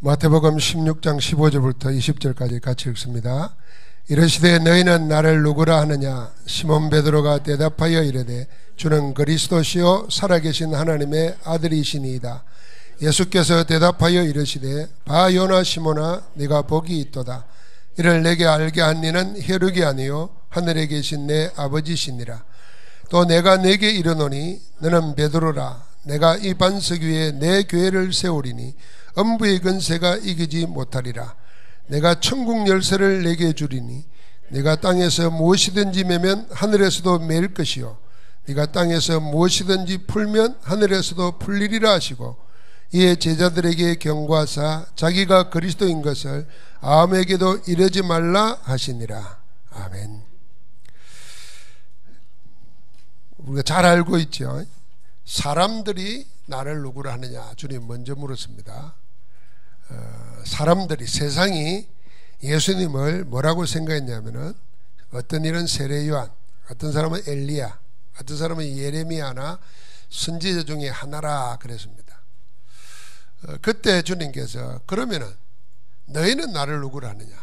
마태복음 16장 15절부터 20절까지 같이 읽습니다. 이르시되 너희는 나를 누구라 하느냐? 시몬 베드로가 대답하여 이르되 주는 그리스도시요 살아계신 하나님의 아들이시니이다. 예수께서 대답하여 이르시되 바 요나 시몬아 네가 복이 있도다. 이를 내게 알게 한 이는 혈육이 아니요 하늘에 계신 내 아버지시니라. 또 내가 네게 이르노니 너는 베드로라. 내가 이 반석 위에 내 교회를 세우리니 음부의 근세가 이기지 못하리라. 내가 천국 열쇠를 내게 주리니 네가 땅에서 무엇이든지 매면 하늘에서도 매일 것이요 네가 땅에서 무엇이든지 풀면 하늘에서도 풀리리라 하시고, 이에 제자들에게 경고하사 자기가 그리스도인 것을 아무에게도 이르지 말라 하시니라. 아멘. 우리가 잘 알고 있죠. 사람들이 나를 누구라 하느냐? 주님 먼저 물었습니다. 사람들이, 세상이 예수님을 뭐라고 생각했냐면은, 어떤 일은 세례요한, 어떤 사람은 엘리야, 어떤 사람은 예레미야나 선지자 중에 하나라 그랬습니다. 그때 주님께서 그러면은 너희는 나를 누구라 하느냐?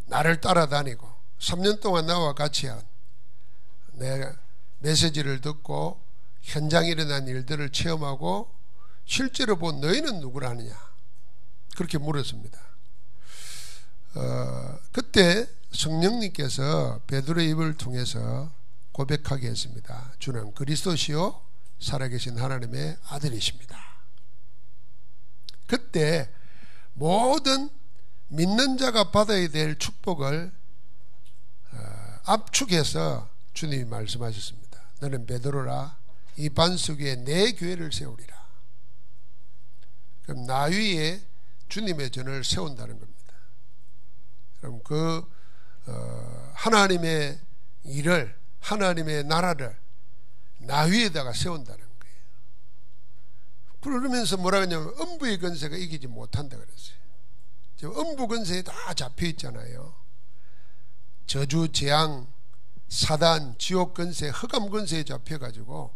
나를 따라다니고 3년 동안 나와 같이 한 내 메시지를 듣고 현장에 일어난 일들을 체험하고 실제로 본 너희는 누구라 하느냐? 그렇게 물었습니다. 그때 성령님께서 베드로의 입을 통해서 고백하게 했습니다. 주는 그리스도시요 살아계신 하나님의 아들이십니다. 그때 모든 믿는 자가 받아야 될 축복을 압축해서 주님이 말씀하셨습니다. 너는 베드로라. 이 반석 위에 내 교회를 세우리라. 그럼 나 위에 주님의 전을 세운다는 겁니다. 그럼 그 하나님의 일을, 하나님의 나라를 나 위에다가 세운다는 거예요. 그러면서 뭐라 하냐면 음부의 권세가 이기지 못한다 그랬어요. 지금 음부 권세에 다 잡혀 있잖아요. 저주, 재앙, 사단, 지옥 권세, 흑암 권세에 잡혀가지고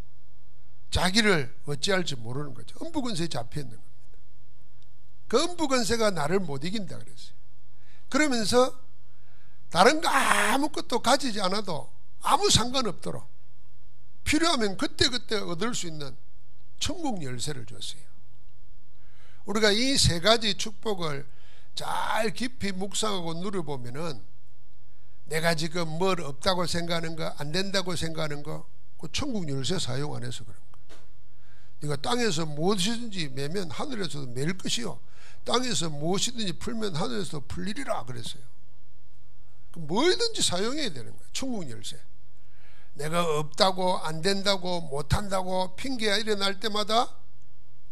자기를 어찌할지 모르는 거죠. 음부 권세에 잡혀 있는 겁니다. 그 음부 권세가 나를 못 이긴다 그랬어요. 그러면서 다른 거 아무것도 가지지 않아도 아무 상관없도록 필요하면 그때그때 얻을 수 있는 천국 열쇠를 줬어요. 우리가 이 세 가지 축복을 잘 깊이 묵상하고 누려보면은 내가 지금 뭘 없다고 생각하는 거, 안 된다고 생각하는 거, 그 천국 열쇠 사용 안 해서 그런 거야. 네가 땅에서 무엇이든지 매면 하늘에서도 매일 것이요 땅에서 무엇이든지 풀면 하늘에서도 풀리리라 그랬어요. 뭐든지 사용해야 되는 거야. 천국 열쇠. 내가 없다고, 안 된다고, 못한다고 핑계가 일어날 때마다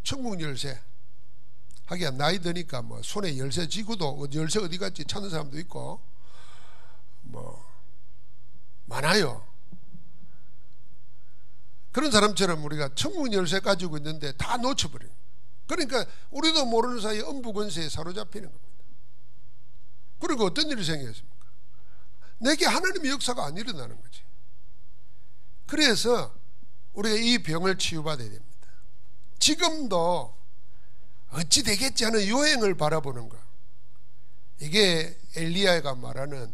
천국 열쇠. 하기야 나이 드니까 뭐 손에 열쇠 쥐고도 열쇠 어디 갔지 찾는 사람도 있고 뭐 많아요. 그런 사람처럼 우리가 천국 열쇠 가지고 있는데 다 놓쳐버려요. 그러니까 우리도 모르는 사이에 음부 권세에 사로잡히는 겁니다. 그리고 어떤 일이 생겼습니까? 내게 하나님의 역사가 안 일어나는 거지. 그래서 우리가 이 병을 치유받아야 됩니다. 지금도 어찌 되겠지 하는 요행을 바라보는 거, 이게 엘리야가 말하는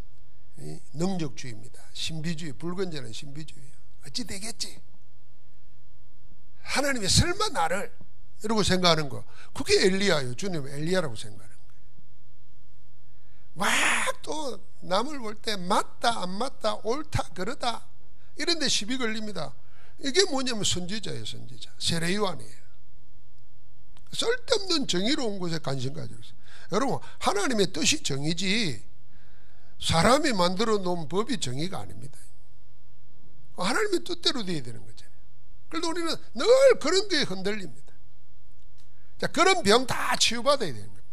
능력주의입니다. 신비주의, 불건전한 신비주의예요. 어찌 되겠지, 하나님이 설마 나를 이러고 생각하는 거, 그게 엘리야예요. 주님은 엘리야라고 생각하는 거예요. 막 또 남을 볼 때 맞다 안 맞다 옳다 그러다 이런 데 시비 걸립니다. 이게 뭐냐면 선지자예요. 선지자, 세례요한이에요. 쓸데없는 정의로운 것에 관심 가지고 있어요. 여러분, 하나님의 뜻이 정의지 사람이 만들어 놓은 법이 정의가 아닙니다. 하나님의 뜻대로 돼야 되는 거잖아요. 그래도 우리는 늘 그런 거에 흔들립니다. 자, 그런 병 다 치유받아야 되는 겁니다.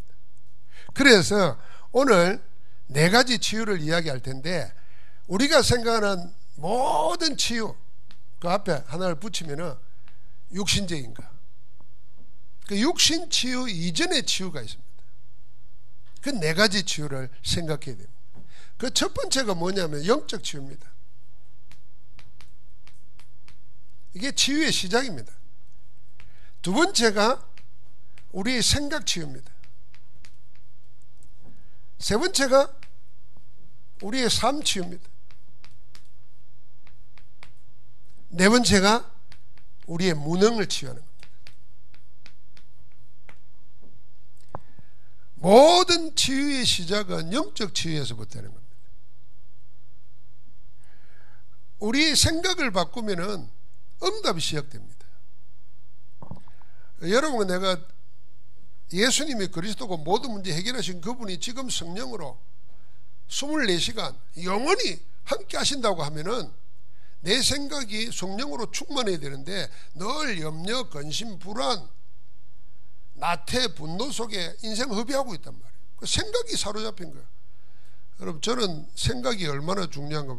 그래서 오늘 네 가지 치유를 이야기할 텐데, 우리가 생각하는 모든 치유 그 앞에 하나를 붙이면은 육신적인 거, 그 육신 치유 이전의 치유가 있습니다. 그 네 가지 치유를 생각해야 됩니다. 그 첫 번째가 뭐냐면 영적 치유입니다. 이게 치유의 시작입니다. 두 번째가 우리의 생각 치유입니다. 세 번째가 우리의 삶 치유입니다. 네 번째가 우리의 무능을 치유하는 겁니다. 모든 치유의 시작은 영적 치유에서부터 되는 겁니다. 우리의 생각을 바꾸면은 응답이 시작됩니다. 여러분, 내가 예수님이 그리스도고 모든 문제 해결하신 그분이 지금 성령으로 24시간 영원히 함께 하신다고 하면은 내 생각이 성령으로 충만해야 되는데 늘 염려, 근심, 불안, 나태, 분노 속에 인생 허비하고 있단 말이에요. 그 생각이 사로잡힌 거예요. 여러분, 저는 생각이 얼마나 중요한가.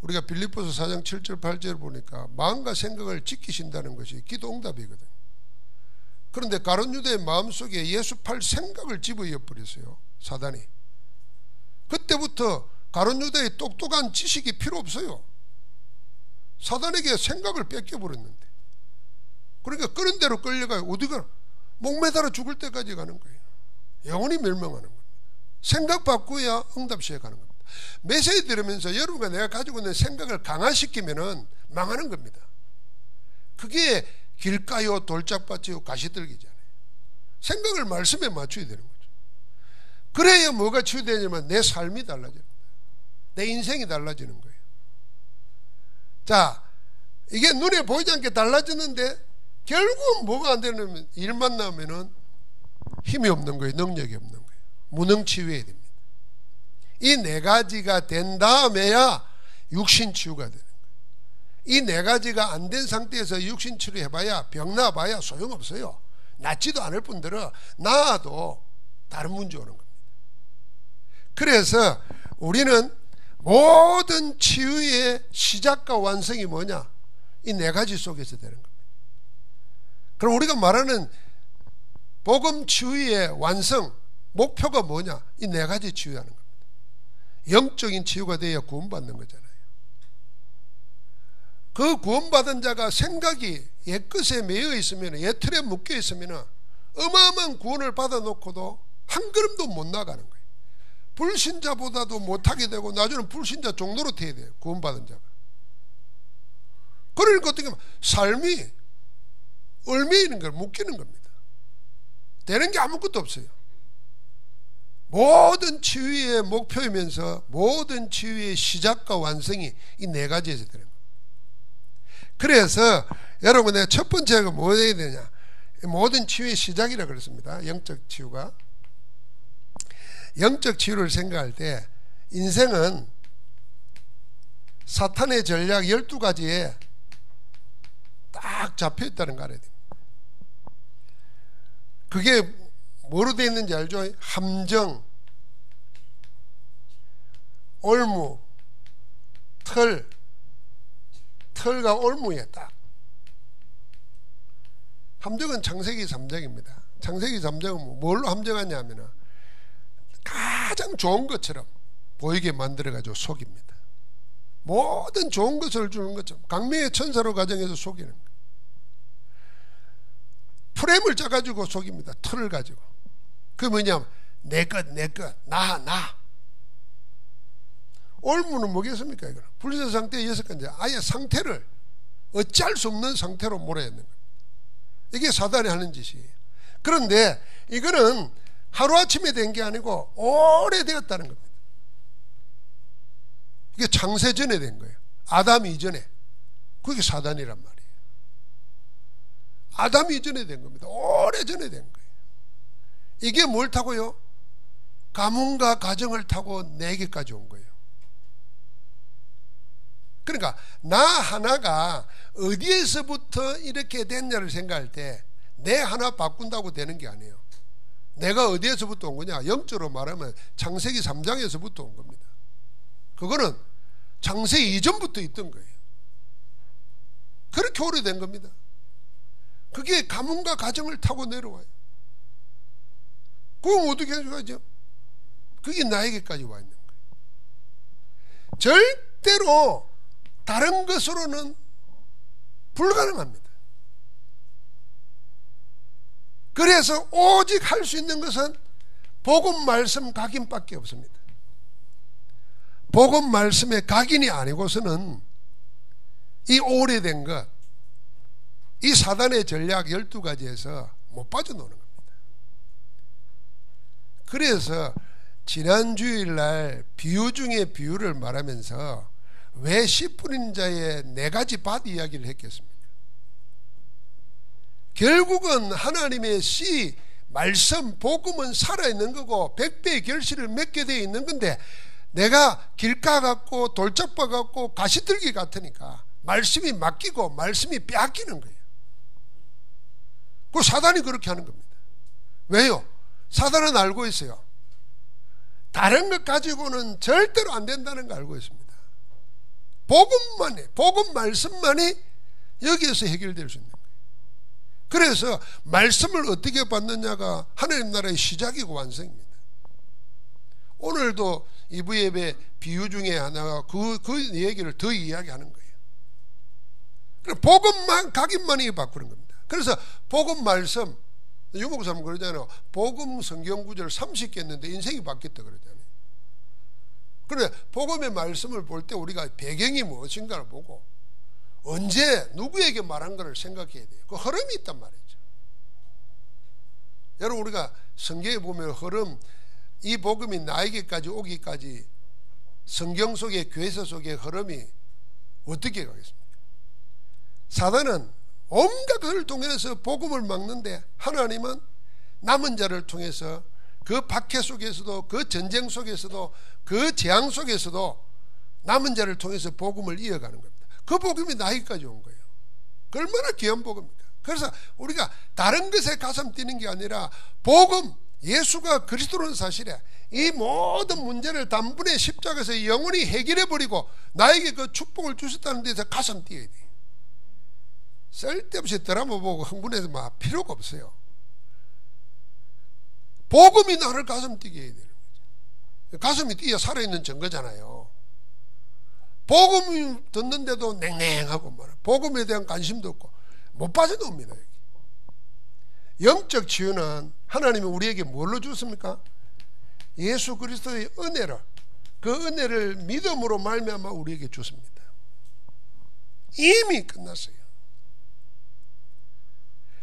우리가 빌립보서 4장 7절 8절을 보니까 마음과 생각을 지키신다는 것이 기도 응답이거든요. 그런데 가룟 유다의 마음속에 예수 팔 생각을 집어넣어 버렸어요, 사단이. 그때부터 가룟 유다의 똑똑한 지식이 필요 없어요. 사단에게 생각을 뺏겨버렸는데, 그러니까 그런 대로 끌려가요. 어디가 목매달아 죽을 때까지 가는 거예요. 영원히 멸망하는 겁니다. 생각 바꾸어야 응답 시작하는 겁니다. 메시지 들으면서 여러분과 내가 가지고 있는 생각을 강화시키면은 망하는 겁니다. 그게 길가요, 돌짝밭이요, 가시들기잖아요. 생각을 말씀에 맞춰야 되는 거죠. 그래야 뭐가 치유되냐면 내 삶이 달라지는 거예요. 내 인생이 달라지는 거예요. 자, 이게 눈에 보이지 않게 달라지는데 결국 뭐가 안 되냐면 일만 나오면은 힘이 없는 거예요. 능력이 없는 거예요. 무능 치유해야 됩니다. 이 네 가지가 된 다음에야 육신 치유가 되는 거예요. 이 네 가지가 안 된 상태에서 육신 치료해봐야 병 나아봐야 소용없어요. 낫지도 않을 뿐더러 나아도 다른 문제 오는 겁니다. 그래서 우리는 모든 치유의 시작과 완성이 뭐냐? 이 네 가지 속에서 되는 겁니다. 그럼 우리가 말하는 복음 치유의 완성, 목표가 뭐냐? 이 네 가지 치유하는 겁니다. 영적인 치유가 되어야 구원받는 거잖아요. 그 구원받은 자가 생각이 옛것에 매여 있으면, 옛 틀에 묶여 있으면 어마어마한 구원을 받아놓고도 한 걸음도 못 나가는 거예요. 불신자보다도 못하게 되고 나중에는 불신자 종로로 돼야 돼요, 구원받은 자가. 그러니까 어떻게 보면 삶이 얽매이는 걸 묶이는 겁니다. 되는 게 아무것도 없어요. 모든 치유의 목표이면서 모든 치유의 시작과 완성이 이 네 가지에서 되는 겁니다. 그래서 여러분, 내가 첫 번째가 뭐 해야 되냐? 모든 치유의 시작이라고 그랬습니다. 영적 치유가. 영적 치유를 생각할 때 인생은 사탄의 전략 12가지에 딱 잡혀있다는 거 알아야 됩니다. 그게 뭐로 되어 있는지 알죠? 함정, 올무, 털과 올무에 딱. 함정은 창세기 3장입니다. 창세기 3장은 뭘로 함정하냐 하면 가장 좋은 것처럼 보이게 만들어가지고 속입니다. 모든 좋은 것을 주는 것처럼 강매의 천사로 가정해서 속이는 거예요. 프레임을 짜가지고 속입니다. 틀을 가지고. 그게 뭐냐면 내 것, 나. 올무는 뭐겠습니까? 이거는 불신 상태의 6가지, 아예 상태를 어찌할 수 없는 상태로 몰아야 되는 거예요. 이게 사단이 하는 짓이에요. 그런데 이거는 하루아침에 된 게 아니고 오래되었다는 겁니다. 이게 창세전에 된 거예요. 아담 이전에. 그게 사단이란 말이에요. 아담 이전에 된 겁니다. 오래전에 된 거예요. 이게 뭘 타고요? 가문과 가정을 타고 내게까지 온 거예요. 그러니까 나 하나가 어디에서부터 이렇게 됐냐를 생각할 때 내 하나 바꾼다고 되는 게 아니에요. 내가 어디에서부터 온 거냐? 영적으로 말하면 창세기 3장에서부터 온 겁니다. 그거는 창세기 이전부터 있던 거예요. 그렇게 오래된 겁니다. 그게 가문과 가정을 타고 내려와요. 그럼 어떻게 해줘야죠? 그게 나에게까지 와 있는 거예요. 절대로 다른 것으로는 불가능합니다. 그래서 오직 할 수 있는 것은 복음 말씀 각인밖에 없습니다. 복음 말씀의 각인이 아니고서는 이 오래된 것, 이 사단의 전략 12가지에서 못 빠져노는 겁니다. 그래서 지난 주일날 비유 중에 비유를 말하면서 왜 씨 뿌린 자의 4가지 밭 이야기를 했겠습니까? 결국은 하나님의 씨, 말씀, 복음은 살아있는 거고 100배의 결실을 맺게 되어 있는 건데, 내가 길가 같고 돌짝바 같고 가시들기 같으니까 말씀이 맡기고 말씀이 빼앗기는 거예요. 그 사단이 그렇게 하는 겁니다. 왜요? 사단은 알고 있어요. 다른 것 가지고는 절대로 안 된다는 거 알고 있습니다. 복음만이, 복음 말씀만이 여기에서 해결될 수 있는 거예요. 그래서 말씀을 어떻게 받느냐가 하나님 나라의 시작이고 완성입니다. 오늘도 2부 예배 비유 중에 하나가 그 얘기를 더 이야기하는 거예요. 복음만 각인만이 바꾸는 겁니다. 그래서 복음 말씀, 유목사님 그러잖아요. 복음 성경 구절 30개 했는데 인생이 바뀌었다 그러잖아요. 그런데 복음의 말씀을 볼 때 우리가 배경이 무엇인가를 보고 언제 누구에게 말한 것을 생각해야 돼요. 그 흐름이 있단 말이죠. 여러분, 우리가 성경에 보면 흐름, 이 복음이 나에게까지 오기까지 성경 속의, 교회서 속의 흐름이 어떻게 가겠습니까? 사단은 온갖 것을 통해서 복음을 막는데, 하나님은 남은 자를 통해서 그 박해 속에서도, 그 전쟁 속에서도, 그 재앙 속에서도 남은 자를 통해서 복음을 이어가는 겁니다. 그 복음이 나에게까지 온 거예요. 그 얼마나 귀한 복음입니까? 그래서 우리가 다른 것에 가슴 뛰는 게 아니라 복음, 예수가 그리스도라는 사실에 이 모든 문제를 단번에 십자가에서 영원히 해결해버리고 나에게 그 축복을 주셨다는 데서 가슴 뛰어야 돼요. 쓸데없이 드라마 보고 흥분해서 막 필요가 없어요. 복음이 나를 가슴 뛰게 해야 되는 거죠. 가슴이 뛰어 살아있는 증거잖아요. 복음 듣는데도 냉랭하고 말이야. 복음에 대한 관심도 없고 못 빠져나옵니다. 여기. 영적 치유는 하나님이 우리에게 뭘로 주십니까? 예수 그리스도의 은혜를, 그 은혜를 믿음으로 말미암아 우리에게 주십니다. 이미 끝났어요.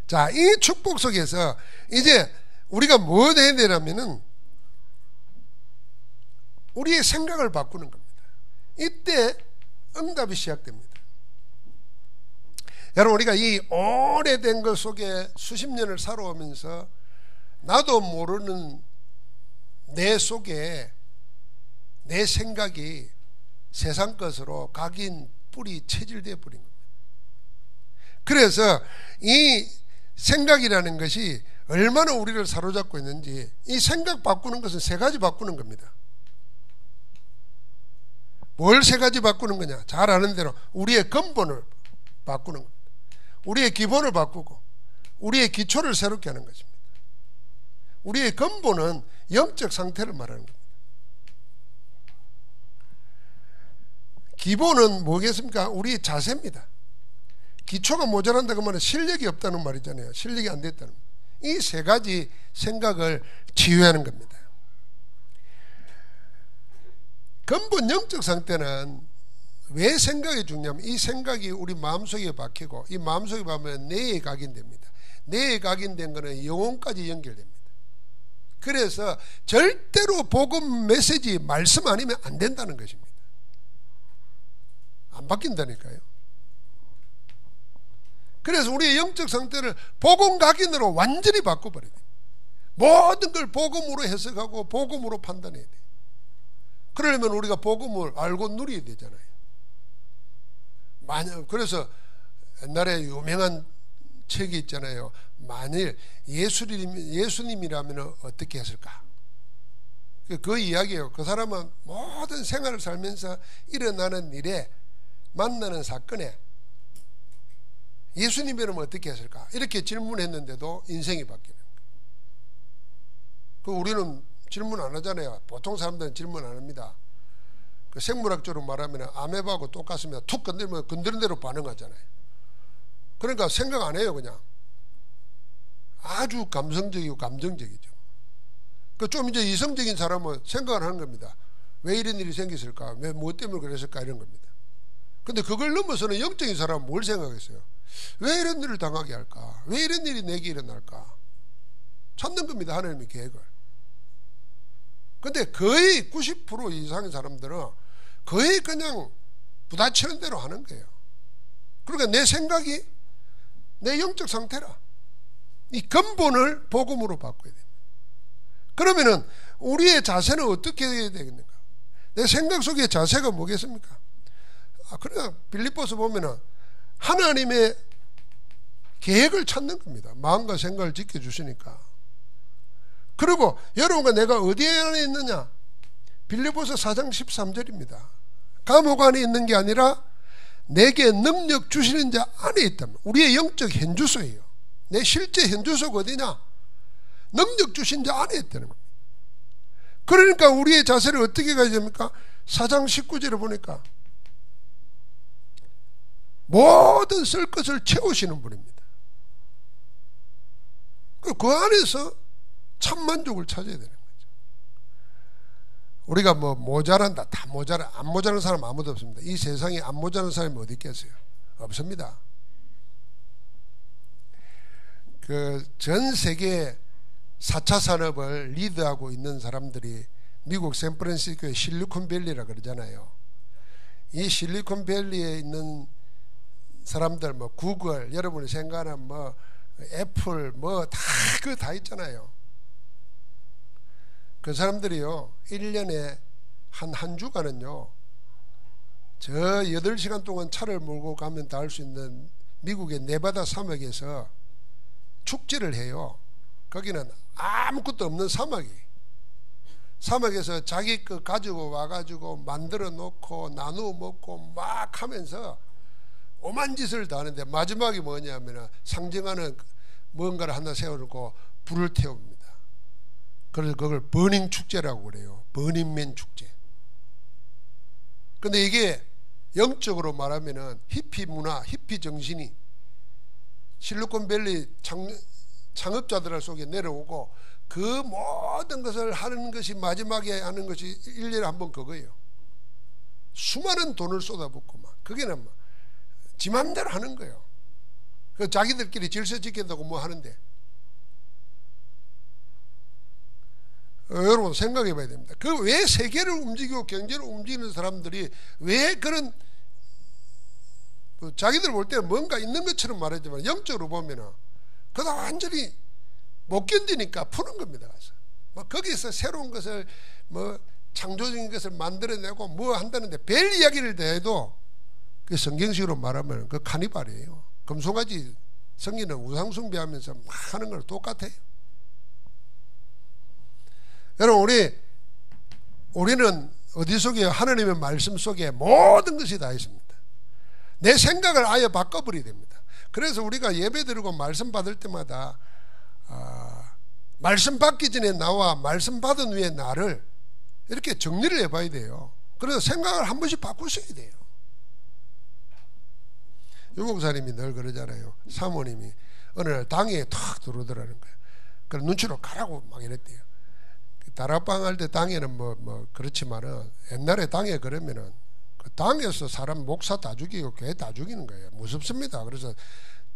자, 이 축복 속에서 이제 우리가 뭐 해야 되냐면은 우리의 생각을 바꾸는 겁니다. 이때 응답이 시작됩니다. 여러분, 우리가 이 오래된 것 속에 수십 년을 살아오면서 나도 모르는 내 속에 내 생각이 세상 것으로 각인 뿌리 체질되어 버린 겁니다. 그래서 이 생각이라는 것이 얼마나 우리를 사로잡고 있는지, 이 생각 바꾸는 것은 3가지 바꾸는 겁니다. 뭘 3가지 바꾸는 거냐? 잘 아는 대로 우리의 근본을 바꾸는 겁니다. 우리의 기본을 바꾸고 우리의 기초를 새롭게 하는 것입니다. 우리의 근본은 영적 상태를 말하는 겁니다. 기본은 뭐겠습니까? 우리의 자세입니다. 기초가 모자란다고 하면 실력이 없다는 말이잖아요. 실력이 안 됐다는 말. 이 3가지 생각을 치유하는 겁니다. 근본 영적 상태는 왜 생각이 중요하면, 이 생각이 우리 마음속에 박히고 이 마음속에 박히면 뇌에 각인됩니다. 뇌에 각인된 것은 영혼까지 연결됩니다. 그래서 절대로 복음 메시지 말씀 아니면 안 된다는 것입니다. 안 바뀐다니까요. 그래서 우리의 영적 상태를 복음 각인으로 완전히 바꿔버려야 돼요. 모든 걸 복음으로 해석하고 복음으로 판단해야 돼요. 그러려면 우리가 복음을 알고 누려야 되잖아요. 그래서 옛날에 유명한 책이 있잖아요. 만일 예수님이라면 어떻게 했을까? 그 이야기예요. 그 사람은 모든 생활을 살면서 일어나는 일에, 만나는 사건에 예수님이라면 어떻게 했을까? 이렇게 질문했는데도 인생이 바뀌는 거예요. 우리는 질문 안 하잖아요. 보통 사람들은 질문 안 합니다. 그 생물학적으로 말하면 아메바하고 똑같습니다. 툭 건드리면 건드린 대로 반응하잖아요. 그러니까 생각 안 해요. 그냥 아주 감성적이고 감정적이죠. 그 좀 이제 이성적인 사람은 생각을 하는 겁니다. 왜 이런 일이 생겼을까? 왜 무엇 때문에 그랬을까? 이런 겁니다. 근데 그걸 넘어서는 영적인 사람은 뭘 생각했어요? 왜 이런 일을 당하게 할까? 왜 이런 일이 내게 일어날까? 찾는 겁니다. 하나님의 계획을. 근데 거의 90% 이상의 사람들은 거의 그냥 부딪히는 대로 하는 거예요. 그러니까 내 생각이 내 영적 상태라. 이 근본을 복음으로 바꿔야 됩니다. 그러면은 우리의 자세는 어떻게 해야 되겠는가? 내 생각 속의 자세가 뭐겠습니까? 그러니까 빌립보서 보면은 하나님의 계획을 찾는 겁니다. 마음과 생각을 지켜주시니까. 그리고 여러분과 내가 어디에 있느냐? 빌립보서 4장 13절입니다. 감옥 안에 있는 게 아니라 내게 능력 주시는 자 안에 있다면, 우리의 영적 현주소예요. 내 실제 현주소가 어디냐? 능력 주신 자 안에 있다는 겁니다. 그러니까 우리의 자세를 어떻게 가야 됩니까? 4장 19절에 보니까 모든 쓸 것을 채우시는 분입니다. 그 안에서 참 만족을 찾아야 되는 거죠. 우리가 뭐 모자란다, 다 모자라, 안 모자란 사람 아무도 없습니다. 이 세상에 안 모자란 사람이 어디 있겠어요? 없습니다. 그 전 세계 4차 산업을 리드하고 있는 사람들이 미국 샌프란시스코의 실리콘밸리라 그러잖아요. 이 실리콘밸리에 있는 사람들, 뭐 구글, 여러분이 생각하는 뭐 애플, 뭐 다 그 다 있잖아요. 그 사람들이요 1년에 한 주간은요 저 8시간 동안 차를 몰고 가면 닿을 수 있는 미국의 네바다 사막에서 축제를 해요. 거기는 아무것도 없는 사막에서 자기 거 가지고 와가지고 만들어 놓고 나누어 먹고 막 하면서 오만 짓을 다 하는데, 마지막이 뭐냐면 상징하는 뭔가를 하나 세워놓고 불을 태웁니다. 그래서 그걸 버닝 축제라고 그래요. 버닝맨 축제. 근데 이게 영적으로 말하면은 히피 문화, 히피 정신이 실리콘밸리 창업자들 속에 내려오고 그 모든 것을 하는 것이, 마지막에 하는 것이 1년에 한 번 그거예요. 수많은 돈을 쏟아붓고 막 그게는 막 지 맘대로 하는 거예요. 그 자기들끼리 질서 지킨다고 뭐 하는데, 여러분 생각해 봐야 됩니다. 그 왜 세계를 움직이고 경제를 움직이는 사람들이 왜 그런, 자기들 볼 때는 뭔가 있는 것처럼 말하지만 영적으로 보면은 그다 완전히 못 견디니까 푸는 겁니다. 가서 뭐 거기서 새로운 것을 뭐 창조적인 것을 만들어내고 뭐 한다는데, 별 이야기를 다 해도 그 성경식으로 말하면 그 카니발이에요. 금송아지 성인은 우상숭배하면서 막 하는 거랑 똑같아요. 여러분 우리는 어디 속에요? 하나님의 말씀 속에 모든 것이 다 있습니다. 내 생각을 아예 바꿔버려야 됩니다. 그래서 우리가 예배 드리고 말씀 받을 때마다 말씀 받기 전에 나와 말씀 받은 후에 나를 이렇게 정리를 해봐야 돼요. 그래서 생각을 한 번씩 바꾸셔야 돼요. 유목사님이 늘 그러잖아요. 사모님이 어느 날 당에 탁 들어오더라는 거예요. 그래서 눈치로 가라고 막 이랬대요. 다락방 할 때 당에는 뭐 그렇지만은 옛날에 당에 그러면은 그 당에서 사람 목사 다 죽이고 교회 다 죽이는 거예요. 무섭습니다. 그래서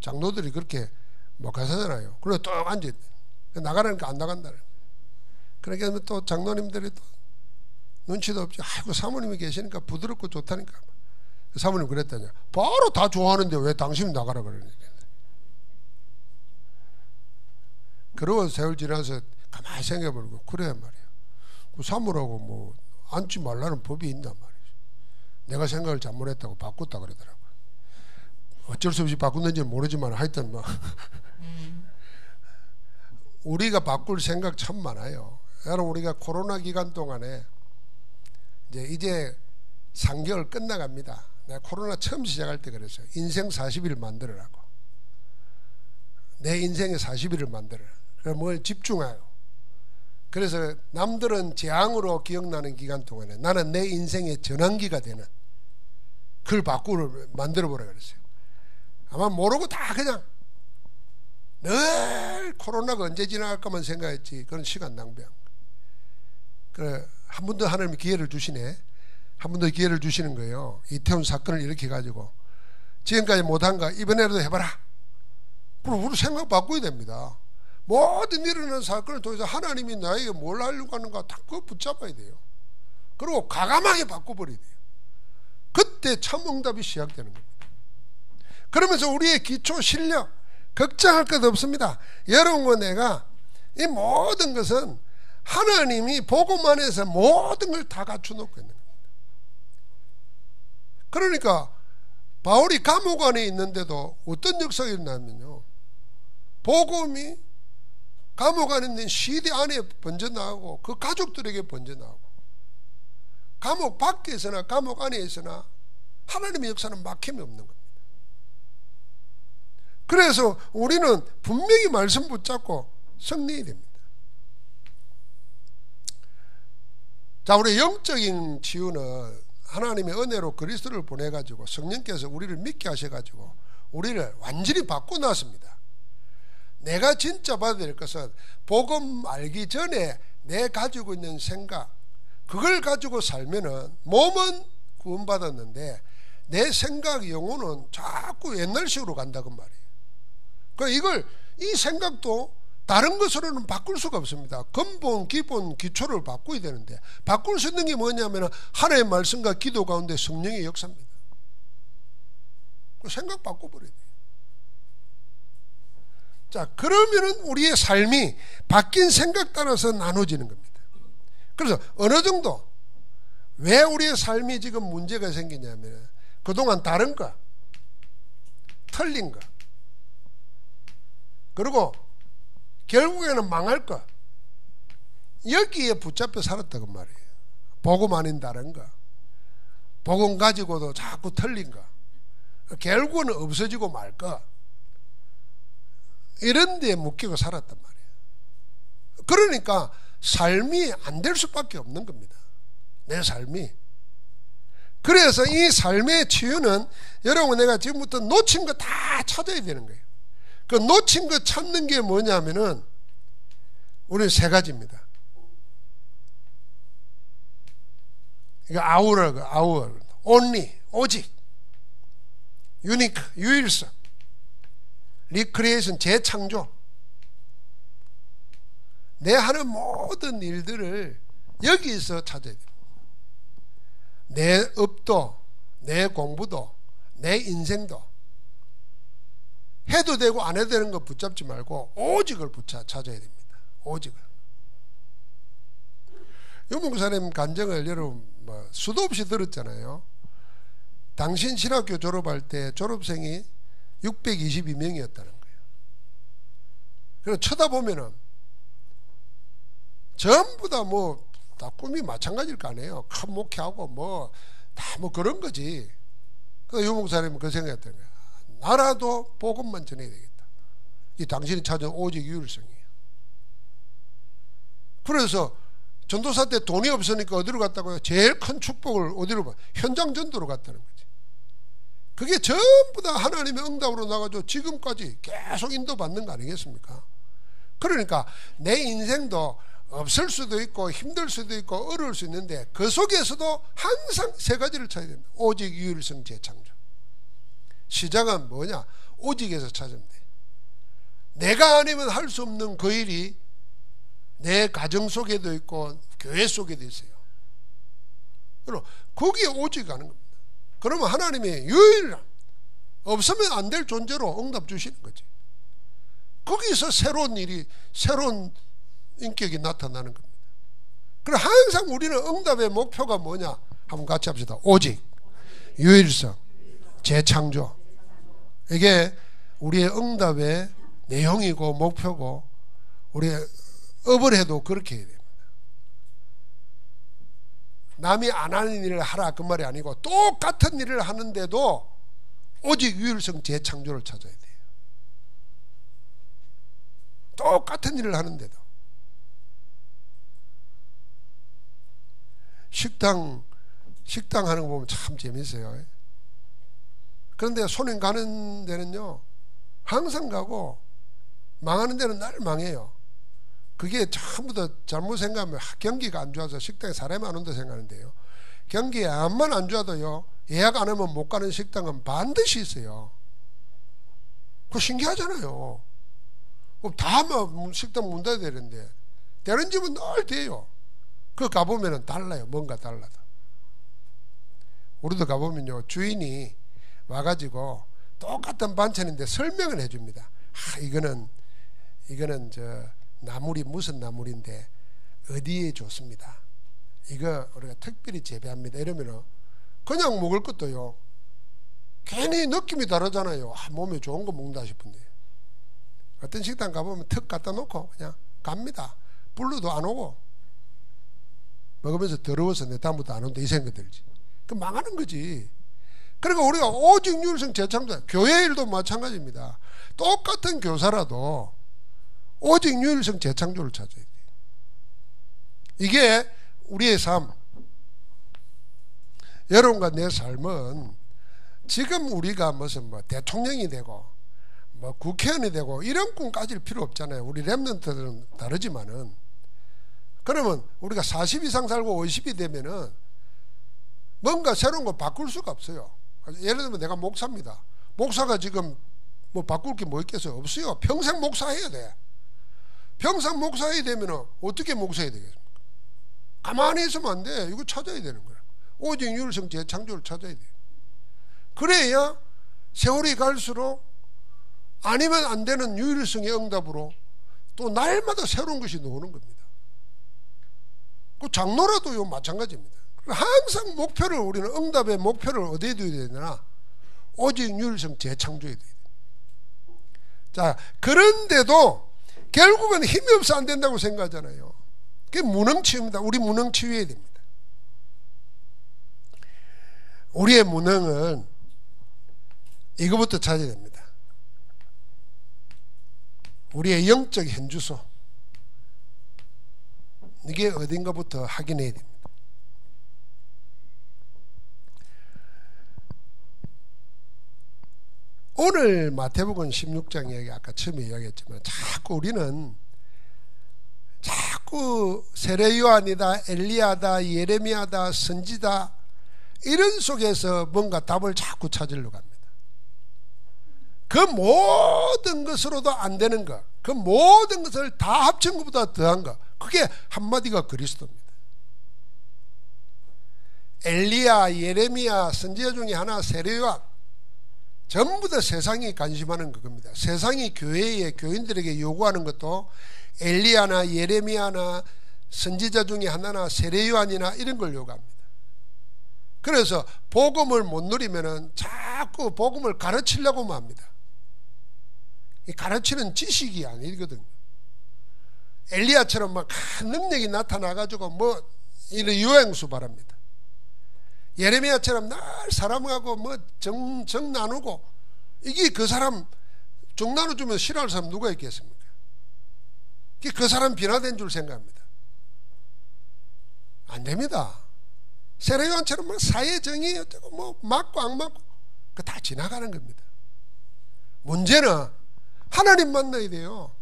장로들이 그렇게 못 가서잖아요. 그래서 또 앉아 나가라니까 안 나간다는. 그러니까 또 장로님들이 또 눈치도 없지. 아이고 사모님이 계시니까 부드럽고 좋다니까. 사모님 그랬다냐. 바로 다 좋아하는데 왜 당신이 나가라 그러냐. 그러고 세월 지나서 가만히 생각해보고 그래 말이야. 그 사모라고 뭐 앉지 말라는 법이 있단 말이지. 내가 생각을 잘못했다고 바꿨다 그러더라고. 어쩔 수 없이 바꿨는지는 모르지만 하여튼 뭐 우리가 바꿀 생각 참 많아요. 여러분 우리가 코로나 기간 동안에 이제 3개월 끝나갑니다. 내가 코로나 처음 시작할 때 그랬어요. 인생 40일 만들어라고. 내 인생의 40일을 만들어라. 그래서 뭘 집중해요. 그래서 남들은 재앙으로 기억나는 기간 동안에 나는 내 인생의 전환기가 되는 그걸 만들어보라 그랬어요. 아마 모르고 다 그냥 늘 코로나가 언제 지나갈까만 생각했지. 그런 시간 낭비한 거. 그래, 한 번 더 하나님이 기회를 주시네. 한 번 더 기회를 주시는 거예요. 이태원 사건을 일으켜가지고 지금까지 못한 거 이번에라도 해봐라. 그럼 우리 생각 바꿔야 됩니다. 모든 일어나는 사건을 통해서 하나님이 나에게 뭘 하려고 하는가 다 그거 붙잡아야 돼요. 그리고 과감하게 바꿔버려야 돼요. 그때 참 응답이 시작되는 겁니다. 그러면서 우리의 기초 실력 걱정할 것 없습니다. 여러분과 내가 이 모든 것은 하나님이 복음 안에서 모든 걸 다 갖춰놓고 있는 겁니다. 그러니까 바울이 감옥 안에 있는데도 어떤 역사가 일어나면요, 복음이 감옥 안에 있는 시대 안에 번져나가고 그 가족들에게 번져나가고 감옥 밖에서나 감옥 안에 있으나 하나님의 역사는 막힘이 없는 겁니다. 그래서 우리는 분명히 말씀 붙잡고 승리해야 됩니다. 자, 우리 영적인 치유는 하나님의 은혜로 그리스도를 보내가지고 성령께서 우리를 믿게 하셔가지고 우리를 완전히 바꿔놨습니다. 내가 진짜 받아야 될 것은 복음 알기 전에 내 가지고 있는 생각, 그걸 가지고 살면은 몸은 구원받았는데 내 생각, 영혼은 자꾸 옛날식으로 간다고 말이에요. 그러니까 이걸, 이 생각도 다른 것으로는 바꿀 수가 없습니다. 근본, 기본, 기초를 바꿔야 되는데 바꿀 수 있는 게 뭐냐면 하나님의 말씀과 기도 가운데 성령의 역사입니다. 생각 바꿔버려야 돼요. 자, 그러면은 우리의 삶이 바뀐 생각 따라서 나눠지는 겁니다. 그래서 어느 정도, 왜 우리의 삶이 지금 문제가 생기냐면 그동안 다른 거, 틀린 거, 그리고 결국에는 망할 거, 여기에 붙잡혀 살았다고 말이에요. 복음 아닌 다른 거, 복음 가지고도 자꾸 틀린 거, 결국은 없어지고 말 거, 이런 데에 묶이고 살았단 말이에요. 그러니까 삶이 안 될 수밖에 없는 겁니다. 내 삶이. 그래서 이 삶의 치유는 여러분, 내가 지금부터 놓친 거 다 찾아야 되는 거예요. 그 놓친 거 찾는 게 뭐냐면은 우리는 세 가지입니다. 이거 아우어, only, 오직, 유니크, 유일성, 리크리에이션, 재창조. 내 하는 모든 일들을 여기서 찾아야 돼요. 내 업도, 내 공부도, 내 인생도 해도 되고 안 해도 되는 거 붙잡지 말고 오직을 찾아야 됩니다. 오직을. 유목사님 간증을 여러분 수도 없이 들었잖아요. 당신 신학교 졸업할 때 졸업생이 622명이었다는 거예요. 그래서 쳐다보면은 전부 다 다 꿈이 마찬가지일 거 아니에요. 큰 목회하고 다 그런 거지. 그래서 유목사님은 그 생각했던 거예요. 나라도 복음만 전해야 되겠다. 이 당신이 찾은 오직 유일성이에요. 그래서 전도사 때 돈이 없으니까 어디로 갔다고요? 제일 큰 축복을 어디로 가? 현장 전도로 갔다는 거지. 그게 전부 다 하나님의 응답으로 나가지고 지금까지 계속 인도받는 거 아니겠습니까? 그러니까 내 인생도 없을 수도 있고 힘들 수도 있고 어려울 수 있는데 그 속에서도 항상 세 가지를 찾아야 됩니다. 오직, 유일성, 재창조. 시작은 뭐냐? 오직에서 찾으면 돼. 내가 아니면 할 수 없는 그 일이 내 가정 속에도 있고 교회 속에도 있어요. 그럼 거기에 오직 가는 겁니다. 그러면 하나님의 유일한, 없으면 안 될 존재로 응답 주시는 거지. 거기서 새로운 일이, 새로운 인격이 나타나는 겁니다. 그럼 항상 우리는 응답의 목표가 뭐냐? 한번 같이 합시다. 오직, 유일성, 재창조. 이게 우리의 응답의 내용이고 목표고, 우리의 업을 해도 그렇게 해야 됩니다. 남이 안 하는 일을 하라 그 말이 아니고 똑같은 일을 하는데도 오직, 유일성, 재창조를 찾아야 돼요. 똑같은 일을 하는데도. 식당 하는 거 보면 참 재밌어요. 그런데 손님 가는 데는요 항상 가고 망하는 데는 날 망해요. 그게 전부 다 잘못 생각하면 경기가 안 좋아서 식당에 사람이 안 온다 생각하는데요. 경기에 암만 안 좋아도요, 예약 안 하면 못 가는 식당은 반드시 있어요. 그거 신기하잖아요. 다 하면 식당 문 닫아야 되는데, 되는 집은 늘 돼요. 그거 가보면 달라요. 뭔가 달라도. 우리도 가보면요, 주인이 와가지고 똑같은 반찬인데 설명을 해줍니다. 이거는 저 나물이 무슨 나물인데 어디에 좋습니다. 이거 우리가 특별히 재배합니다. 이러면은 그냥 먹을 것도요, 괜히 느낌이 다르잖아요. 몸에 좋은 거 먹는다 싶은데, 어떤 식당 가보면 턱 갖다 놓고 그냥 갑니다. 불러도 안 오고 먹으면서 더러워서 내 다음부터 안 온다 이 생각 들지. 그 망하는 거지. 그러니까 우리가 오직 유일성 재창조, 교회 일도 마찬가지입니다. 똑같은 교사라도 오직 유일성 재창조를 찾아야 돼. 이게 우리의 삶, 여러분과 내 삶은 지금 우리가 무슨 대통령이 되고 국회의원이 되고 이런 꿈 가질 필요 없잖아요. 우리 렘넌트들은 다르지만은, 그러면 우리가 40 이상 살고 50이 되면은 뭔가 새로운 거 바꿀 수가 없어요. 예를 들면 내가 목사입니다. 목사가 지금 바꿀 게 뭐 있겠어요? 없어요. 평생 목사해야 돼. 평생 목사해야 되면은 어떻게 목사해야 되겠습니까? 가만히 있으면 안 돼. 이거 찾아야 되는 거야. 오직 유일성 재창조를 찾아야 돼. 그래야 세월이 갈수록 아니면 안 되는 유일성의 응답으로 또 날마다 새로운 것이 나오는 겁니다. 그 장로라도요 마찬가지입니다. 항상 목표를, 우리는 응답의 목표를 어디에 둬야 되나? 오직 유일성 재창조에 둬야 돼. 자, 그런데도 결국은 힘이 없어 안 된다고 생각하잖아요. 그게 무능치유입니다. 우리 무능치유해야 됩니다. 우리의 무능은 이거부터 찾아야 됩니다. 우리의 영적 현주소, 이게 어딘가부터 확인해야 됩니다. 오늘 마태복음 16장 이야기, 아까 처음에 이야기했지만 우리는 자꾸 세례 요한이다, 엘리야다, 예레미야다, 선지다 이런 속에서 뭔가 답을 자꾸 찾으려고 합니다. 그 모든 것으로도 안 되는 것, 그 모든 것을 다 합친 것보다 더한 것, 그게 한마디가 그리스도입니다. 엘리야, 예레미야, 선지자 중에 하나 세례 요한, 전부 다 세상이 관심하는 그겁니다. 세상이 교인들에게 요구하는 것도 엘리야나 예레미야나 선지자 중에 하나나 세례 요한이나 이런 걸 요구합니다. 그래서 복음을 못 누리면은 자꾸 복음을 가르치려고만 합니다. 이 가르치는 지식이 아니거든요. 엘리야처럼 막 큰 능력이 나타나가지고 이런 유행수 바랍니다. 예레미야처럼 날 사람하고 정 나누고, 이게 그 사람 정 나눠주면 싫어할 사람 누가 있겠습니까? 그 사람 비난된 줄 생각합니다. 안 됩니다. 세례요한처럼 사회 정의 어쩌고 맞고 안 맞고 그 다 지나가는 겁니다. 문제는 하나님 만나야 돼요.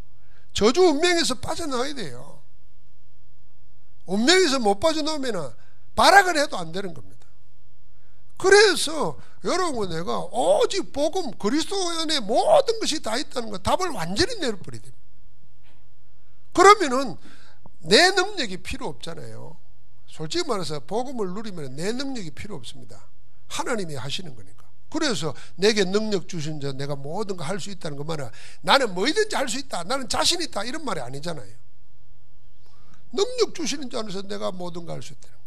저주 운명에서 빠져나와야 돼요. 운명에서 못 빠져나오면 발악을 해도 안 되는 겁니다. 그래서 여러분, 내가 오직 복음, 그리스도 안에 모든 것이 다 있다는 거 답을 완전히 내려버려야 됩니다. 그러면은 내 능력이 필요 없잖아요. 솔직히 말해서 복음을 누리면 내 능력이 필요 없습니다. 하나님이 하시는 거니까. 그래서 내게 능력 주신 자, 내가 모든 거 할 수 있다는 것만은, 나는 뭐든지 할 수 있다, 나는 자신 있다, 이런 말이 아니잖아요. 능력 주시는 자 안에서 내가 모든 거 할 수 있다는 거예요.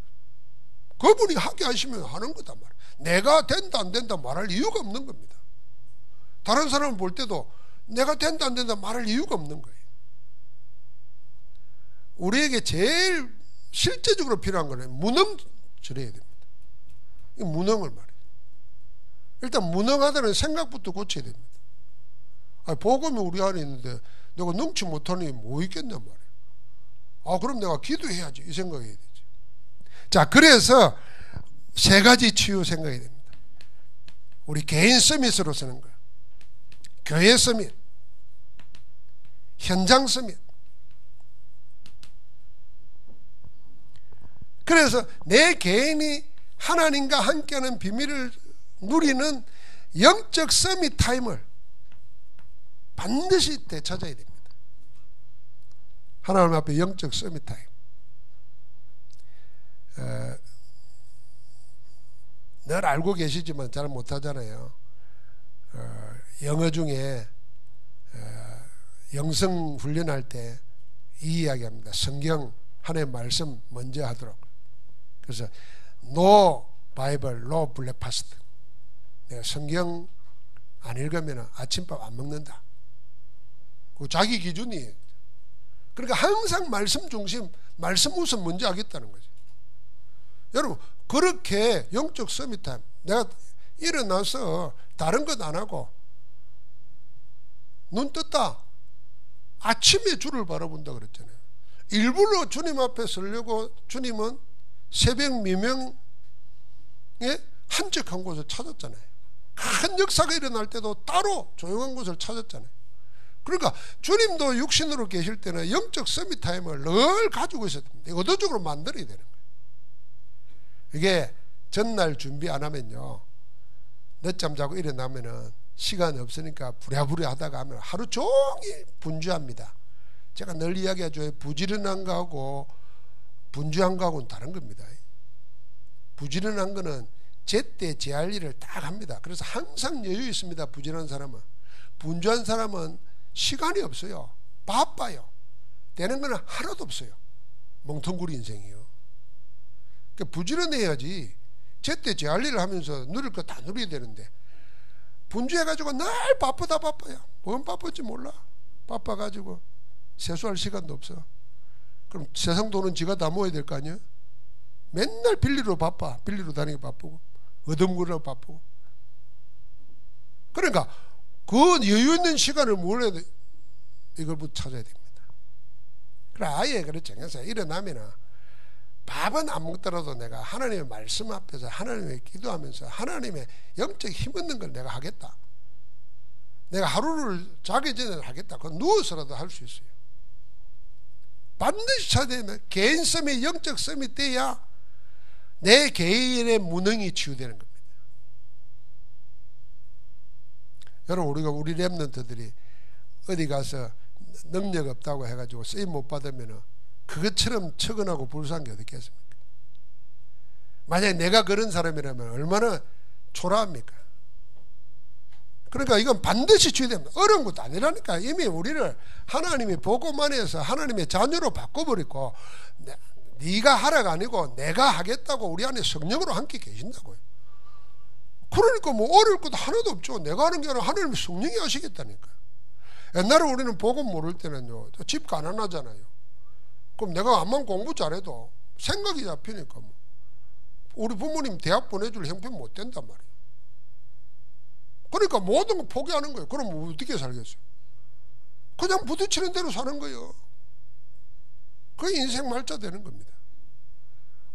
그분이 하게 하시면 하는 거다 말이에요. 내가 된다 안 된다 말할 이유가 없는 겁니다. 다른 사람을 볼 때도 내가 된다 안 된다 말할 이유가 없는 거예요. 우리에게 제일 실제적으로 필요한 거는 무능절해야 됩니다. 이 무능을 말해요. 일단 무능하다는 생각부터 고쳐야 됩니다. 복음이 우리 안에 있는데 내가 능치 못하니 뭐 있겠냐 말이에요. 그럼 내가 기도해야지, 이 생각해야 되지. 자, 그래서 세 가지 치유 생각이 됩니다. 우리 개인 서밋으로 쓰는 거예요. 교회 서밋, 현장 서밋. 그래서 내 개인이 하나님과 함께하는 비밀을 누리는 영적 서밋 타임을 반드시 되찾아야 됩니다. 하나님 앞에 영적 서밋 타임. 늘 알고 계시지만 잘 못하잖아요. 영어 중에 영성 훈련할 때 이 이야기합니다. 성경 하나님의 말씀 먼저 하도록. 그래서 No Bible, No Breakfast. 내가 성경 안 읽으면 아침밥 안 먹는다. 그 자기 기준이에요. 그러니까 항상 말씀 중심, 말씀 우선 먼저 하겠다는 거죠. 여러분, 그렇게 영적 서밋타임, 내가 일어나서 다른 것 안 하고 눈 떴다, 아침에 주를 바라본다 그랬잖아요. 일부러 주님 앞에 서려고 주님은 새벽 미명에 한적한 곳을 찾았잖아요. 큰 역사가 일어날 때도 따로 조용한 곳을 찾았잖아요. 그러니까 주님도 육신으로 계실 때는 영적 서밋 타임을 늘 가지고 있어야 됩니다. 의도적으로 만들어야 되는 거예요. 이게 전날 준비 안 하면요, 늦잠 자고 일어나면은 시간이 없으니까 부랴부랴 하다가 하면 하루 종일 분주합니다. 제가 늘 이야기하죠. 부지런한 거하고 분주한 거하고는 다른 겁니다. 부지런한 거는 제때 제할 일을 딱 합니다. 그래서 항상 여유 있습니다. 부지런한 사람은. 분주한 사람은 시간이 없어요. 바빠요. 되는 거는 하나도 없어요. 멍텅구리 인생이요. 그러니까 부지런해야지 제때 제할 일을 하면서 누릴 거 다 누려야 되는데, 분주해가지고 늘 바쁘다 바빠요. 뭔 바쁜지 몰라. 바빠가지고 세수할 시간도 없어. 그럼 세상 돈은 지가 다 모아야 될 거 아니에요? 맨날 빌리로 바빠. 빌리로 다니기 바쁘고 어둠구르러 바쁘고. 그러니까 그 여유 있는 시간을 뭘 해야 돼? 이걸부터 찾아야 됩니다. 그래, 아예 그렇게 정해서 일어나면은 밥은 안 먹더라도 내가 하나님의 말씀 앞에서 하나님의 기도하면서 하나님의 영적 힘 얻는 걸 내가 하겠다. 내가 하루를 자기 전에 하겠다. 그건 누워서라도 할 수 있어요. 반드시 찾아야 되면 개인 썸이 영적 썸이 돼야 내 개인의 무능이 치유되는 겁니다. 여러분, 우리 랩런트들이 어디 가서 능력 없다고 해가지고 쓰임 못 받으면은 그것처럼 처근하고 불쌍한 게 어디 있겠습니까? 만약에 내가 그런 사람이라면 얼마나 초라합니까? 그러니까 이건 반드시 치유됩니다. 어려운 것도 아니라니까. 이미 우리를 하나님이 보고만 해서 하나님의 자녀로 바꿔버리고, 네가 하라가 아니고 내가 하겠다고 우리 안에 성령으로 함께 계신다고요. 그러니까 뭐 어려울 것도 하나도 없죠. 내가 하는 게 아니라 하나님의 성령이 하시겠다니까. 옛날에 우리는 복음 모를 때는요, 집 가난하잖아요. 그럼 내가 암만 공부 잘해도 생각이 잡히니까 뭐 우리 부모님 대학 보내줄 형편 못 된단 말이에요. 그러니까 모든 거 포기하는 거예요. 그럼 어떻게 살겠어요? 그냥 부딪히는 대로 사는 거예요. 그게 인생 말자 되는 겁니다.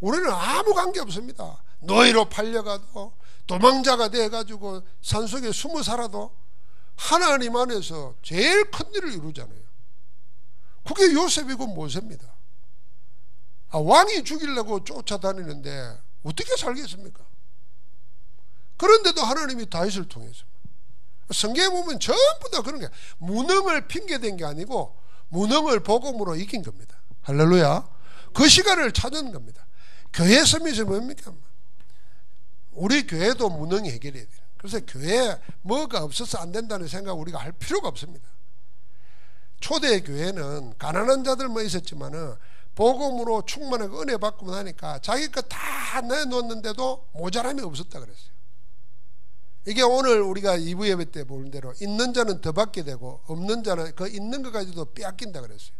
우리는 아무 관계 없습니다. 노예로 팔려가도 도망자가 돼가지고 산속에 숨어 살아도 하나님 안에서 제일 큰 일을 이루잖아요. 그게 요셉이고 모세입니다. 왕이 죽이려고 쫓아다니는데 어떻게 살겠습니까? 그런데도 하나님이 다윗을 통해서, 성경에 보면 전부 다 그런 게 무능을 핑계댄 게 아니고 무능을 복음으로 이긴 겁니다. 할렐루야. 그 시간을 찾은 겁니다. 교회 서밋이 뭡니까? 우리 교회도 무능이 해결해야 돼요. 그래서 교회에 뭐가 없어서 안 된다는 생각 우리가 할 필요가 없습니다. 초대 교회는 가난한 자들만 있었지만은 복음으로 충만하게 은혜 받고 나니까 자기 거 다 내놓았는데도 모자람이 없었다 그랬어요. 이게 오늘 우리가 2부 예배 때 보는 대로 있는 자는 더 받게 되고 없는 자는 그 있는 것까지도 빼앗긴다 그랬어요.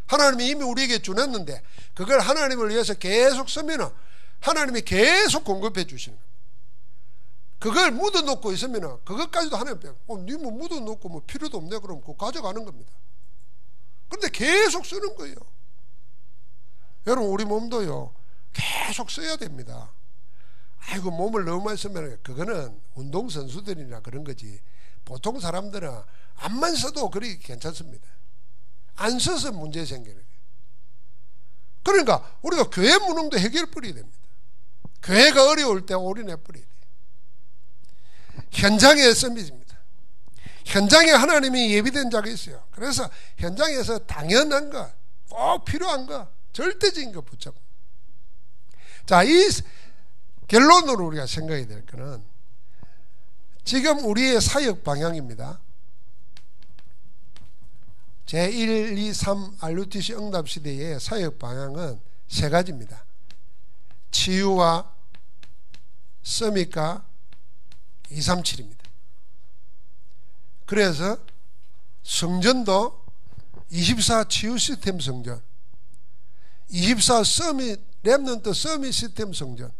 하나님이 이미 우리에게 주냈는데 그걸 하나님을 위해서 계속 쓰면은 하나님이 계속 공급해 주시는 거예요. 그걸 묻어놓고 있으면은 그것까지도 하나님 빼고, 니 뭐 묻어놓고 뭐 필요도 없네 그러면 그거 가져가는 겁니다. 그런데 계속 쓰는 거예요. 여러분, 우리 몸도요 계속 써야 됩니다. 아이고, 몸을 너무 많이 쓰면 그거는 운동선수들이나 그런 거지, 보통 사람들은 안만 써도 그렇게 괜찮습니다. 안 써서 문제 생기는 거예요. 그러니까 우리가 교회 무능도 해결해 버려야 됩니다. 교회가 어려울 때 올인해 버려야 돼요. 현장의 서밋입니다. 현장에 하나님이 예비된 자가 있어요. 그래서 현장에서 당연한 것, 꼭 필요한 것, 절대적인 것 붙잡고. 자, 이 결론으로 우리가 생각해야 될 것은 지금 우리의 사역 방향입니다. 제1, 2, 3 RUTC 응답 시대의 사역 방향은 세 가지입니다. 치유와 서밋과 237입니다. 그래서 성전도 24 치유 시스템 성전, 24 서밋 렘넌트 서밋 시스템 성전,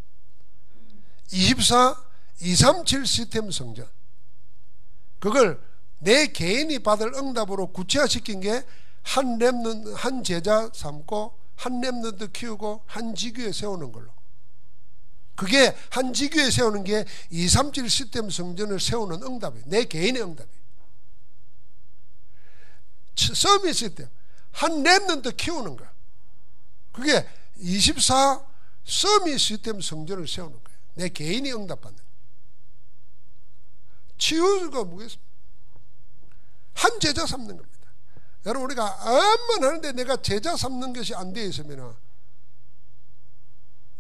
24 237 시스템 성전, 그걸 내 개인이 받을 응답으로 구체화시킨 게 한 렘넌트, 한 제자 삼고 한 렘넌트 키우고 한 지교에 세우는 걸로. 그게 한 지교에 세우는 게 237 시스템 성전을 세우는 응답이에요. 내 개인의 응답이에요. 서밋 시스템, 한 렘넌트 키우는 거야. 그게 24 서밋 시스템 성전을 세우는 거예요. 내 개인이 응답받는 거예요. 치유가 뭐겠습니까? 한 제자 삼는 겁니다. 여러분, 우리가 암만 하는데 내가 제자 삼는 것이 안 되어 있으면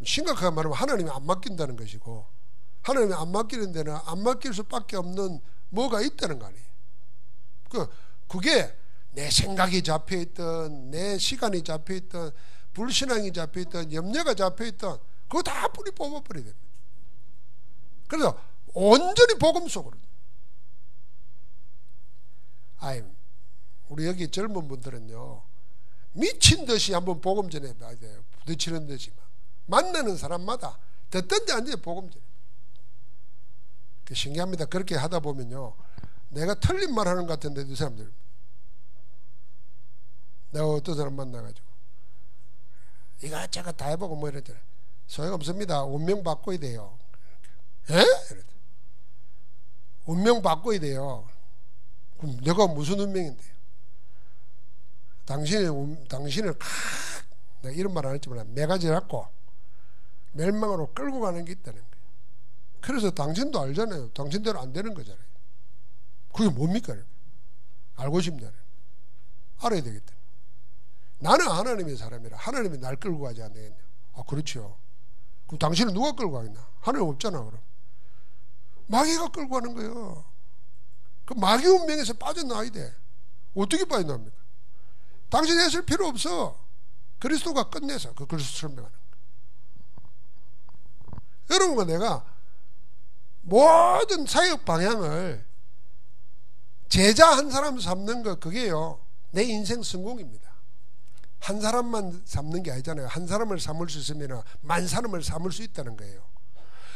심각하게 말하면 하나님이 안 맡긴다는 것이고, 하나님이 안 맡기는 데는 안 맡길 수밖에 없는 뭐가 있다는 거 아니에요. 그게 내 생각이 잡혀있던, 내 시간이 잡혀있던, 불신앙이 잡혀있던, 염려가 잡혀있던, 그거 다 뿌리 뽑아버려야 됩니다. 그래서 온전히 복음 속으로. 우리 여기 젊은 분들은요, 미친 듯이 한번 복음 전해봐야 돼요. 부딪히는 듯이 막. 만나는 사람마다 듣든지 안 듣든지 복음 전해. 신기합니다. 그렇게 하다 보면요, 내가 틀린 말 하는 것 같은데 이 사람들, 내가 어떤 사람 만나가지고 이것저것 다 해보고 뭐 이랬더니 소용없습니다. 운명 바꿔야 돼요. 에? 이랬더니 운명 바꿔야 돼요. 그럼 내가 무슨 운명인데요? 당신을 내가 이런 말 안 했지만 매가지라고 멸망으로 끌고 가는 게 있다는 거예요. 그래서 당신도 알잖아요. 당신대로 안 되는 거잖아요. 그게 뭡니까? 알고 싶냐는, 알아야 되겠다. 나는 하나님의 사람이라 하나님이 날 끌고 가지 안 되겠냐? 아, 그렇죠. 그럼 당신은 누가 끌고 가겠나? 하나님 없잖아. 그럼 마귀가 끌고 가는 거예요. 그 마귀 운명에서 빠져나와야 돼. 어떻게 빠져나옵니까? 당신이 했을 필요 없어. 그리스도가 끝내서 그 그리스도 설명하는 거예요. 여러분과 내가 모든 사역 방향을 제자 한 사람 삼는 거, 그게요, 내 인생 성공입니다. 한 사람만 삼는 게 아니잖아요. 한 사람을 삼을 수 있으면 만 사람을 삼을 수 있다는 거예요.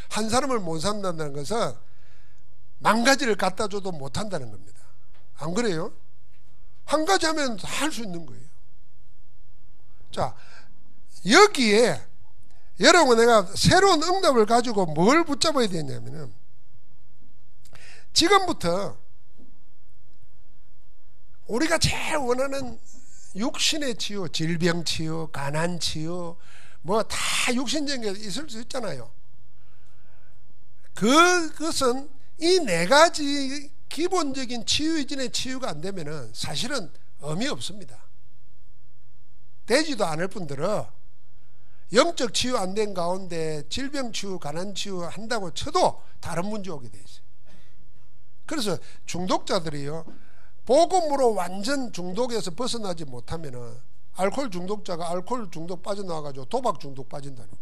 한 사람을 못 삼는다는 것은 만 가지를 갖다 줘도 못 한다는 겁니다. 안 그래요? 한 가지 하면 다 할 수 있는 거예요. 자, 여기에 여러분, 내가 새로운 응답을 가지고 뭘 붙잡아야 되냐면은, 지금부터 우리가 제일 원하는 육신의 치유, 질병 치유, 가난 치유, 뭐 다 육신적인 게 있을 수 있잖아요. 그것은 이 네 가지 기본적인 치유 이전의 치유가 안 되면은 사실은 의미 없습니다. 되지도 않을 뿐더러 영적 치유 안 된 가운데 질병 치유, 가난 치유 한다고 쳐도 다른 문제 오게 돼 있어요. 그래서 중독자들이요, 복음으로 완전 중독에서 벗어나지 못하면은, 알코올 중독자가 알코올 중독 빠져나와가지고 도박 중독 빠진다니까.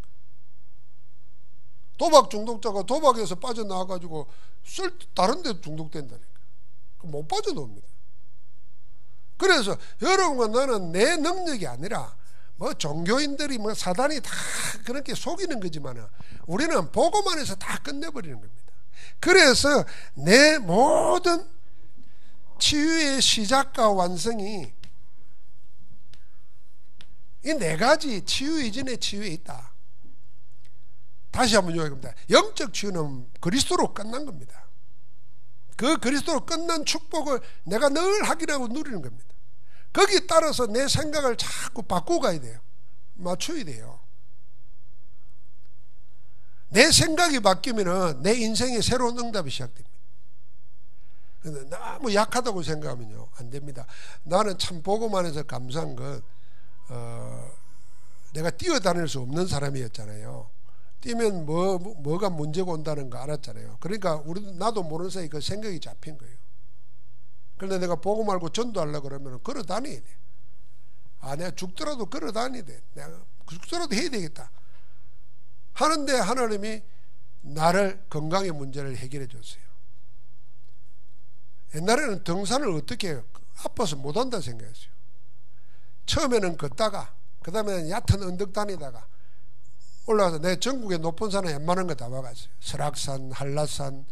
도박 중독자가 도박에서 빠져나와가지고 다른 데 중독된다니까. 못 빠져나옵니다. 그래서 여러분과 나는 내 능력이 아니라 뭐 종교인들이 뭐 사단이 다 그렇게 속이는 거지만 우리는 복음 안에서 다 끝내버리는 겁니다. 그래서 내 모든 치유의 시작과 완성이 이 네 가지 치유 이전의 치유에 있다. 다시 한번 요약합니다. 영적 치유는 그리스도로 끝난 겁니다. 그 그리스도로 끝난 축복을 내가 늘 확인하고 누리는 겁니다. 거기에 따라서 내 생각을 자꾸 바꾸고 가야 돼요. 맞춰야 돼요. 내 생각이 바뀌면은 내 인생의 새로운 응답이 시작됩니다. 근데 너무 약하다고 생각하면요, 안 됩니다. 나는 참 보고만 해서 감사한 건, 내가 뛰어다닐 수 없는 사람이었잖아요. 뛰면 뭐가 문제가 온다는 거 알았잖아요. 그러니까 나도 모르는 사이 그 생각이 잡힌 거예요. 그런데 내가 보고 말고 전도하려고 그러면 걸어 다녀야 돼. 내가 죽더라도 걸어 다녀야 돼. 내가 죽더라도 해야 되겠다. 하는데 하나님이 나를 건강의 문제를 해결해 줬어요. 옛날에는 등산을 어떻게 해요? 아파서 못한다 생각했어요. 처음에는 걷다가, 그 다음에는 얕은 언덕 다니다가 올라가서 내 전국의 높은 산에 웬만한 거 다 와갔어요. 설악산, 한라산,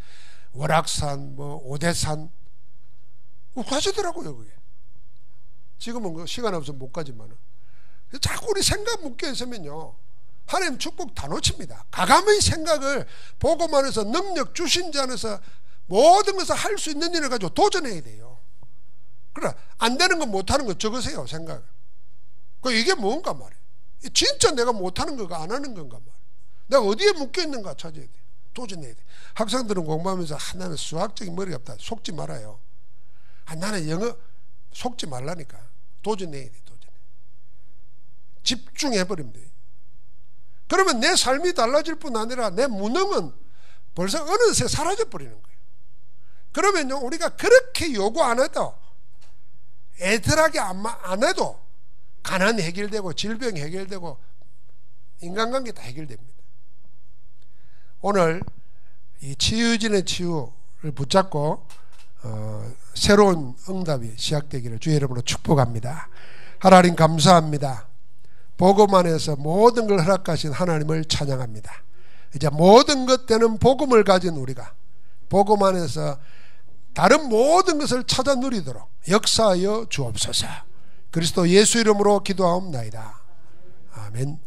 월악산, 오대산 가시더라고요. 그게 지금은 시간 없어서 못 가지만 자꾸 우리 생각 묶여 있으면요, 하나님 축복 다 놓칩니다. 가감의 생각을 보고만 해서 능력 주신 자 안에서 모든 것을 할 수 있는 일을 가지고 도전해야 돼요. 그래, 안 되는 거 못하는 거 적으세요. 생각. 이게 뭔가 말이에요. 진짜 내가 못하는 건가 안 하는 건가 말이에요. 내가 어디에 묶여 있는가 찾아야 돼. 도전해야 돼. 학생들은 공부하면서 나는 수학적인 머리가 없다, 속지 말아요. 나는 영어 속지 말라니까. 도전해야 돼. 집중해버리면 돼. 그러면 내 삶이 달라질 뿐 아니라 내 무능은 벌써 어느새 사라져버리는 거예요. 그러면요, 우리가 그렇게 요구 안 해도, 애들하게 안 해도 가난 해결되고 질병 해결되고 인간관계 다 해결됩니다. 오늘 이 치유진의 치유를 붙잡고 새로운 응답이 시작되기를 주의 이름으로 축복합니다. 하나님 감사합니다. 복음만 해서 모든 걸 허락하신 하나님을 찬양합니다. 이제 모든 것 되는 복음을 가진 우리가 복음 안에서 다른 모든 것을 찾아 누리도록 역사하여 주옵소서. 그리스도 예수 이름으로 기도하옵나이다. 아멘.